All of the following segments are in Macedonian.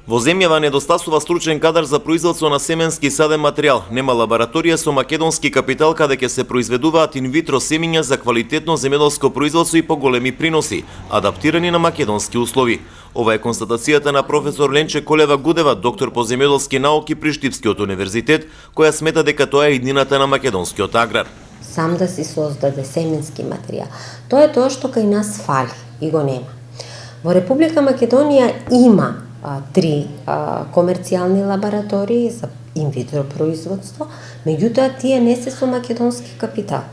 Во земјава недостасува стручен кадар за производство на семенски и саден материјал. Нема лабораторија со македонски капитал каде ќе се произведуваат инвитро семиња за квалитетно земјоделско производство и поголеми приноси, адаптирани на македонски услови. Ова е констатацијата на професор Ленче Колева Гудева, доктор по земјоделски науки при Штипскиот универзитет, која смета дека тоа е иднината на македонскиот аграр. Сам да си создаде семенски материјал. Тоа е тоа што кај нас фали и го нема. Во Република Македонија има три комерцијални лаборатории за инвитро производство, меѓутоа тие не се со македонски капитал.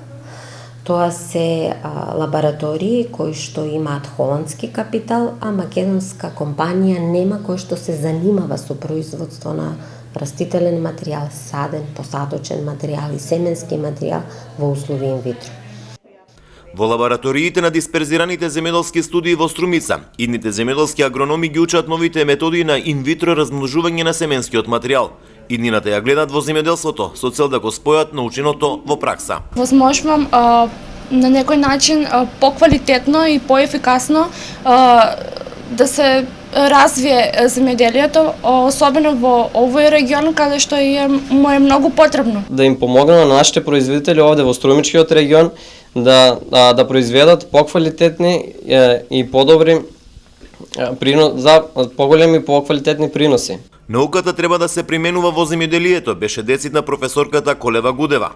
Тоа се лаборатории кои што имаат холандски капитал, а македонска компанија нема кој што се занимава со производство на растителен материјал, саден, посадочен материјал и семенски материјал во услови инвитро. Во лабораториите на дисперзираните земјоделски студии во Струмица, идните земјоделски агрономи ги учат новите методи на инвитро размножување на семенскиот материјал. Иднината ја гледат во земјоделството со цел да го спојат наученото во пракса. Возможувам на некој начин поквалитетно и поефикасно да се развие земјоделието, особено во овој регион каде што му е многу потребно. Да им помогнаме на нашите производители овде во Струмичкиот регион да произведат поквалитетни и подобри за поголеми и поквалитетни приноси. Науката треба да се применува во земјоделието, беше децитна професорката Колева Гудева.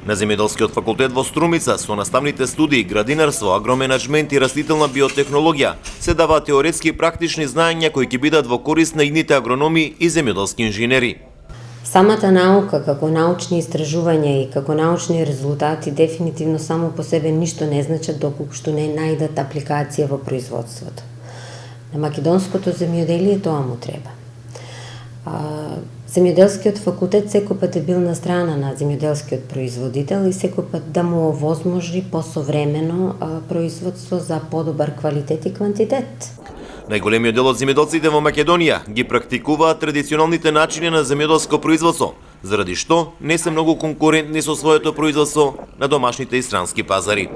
На Земјоделскиот факултет во Струмица со наставните студии градинарство, агроменеджмент и растителна биотехнологија се даваат теоретски и практични знаења кои ќе бидат во корист на идните агрономи и земјоделски инженери. Самата наука како научни истражувања и како научни резултати дефинитивно само по себе ништо не значат доколку што не најдат апликација во производството. На македонското земјоделие тоа му треба. Земјоделскиот факултет секој пат е бил на страна на земјоделскиот производител и секој пат да му овозможи посовремено производство за подобар квалитет и квантитет. Најголемиот дел од земјоделците во Македонија ги практикуваат традиционалните начини на земјоделско производство, заради што не се многу конкурентни со своето производство на домашните и странски пазари.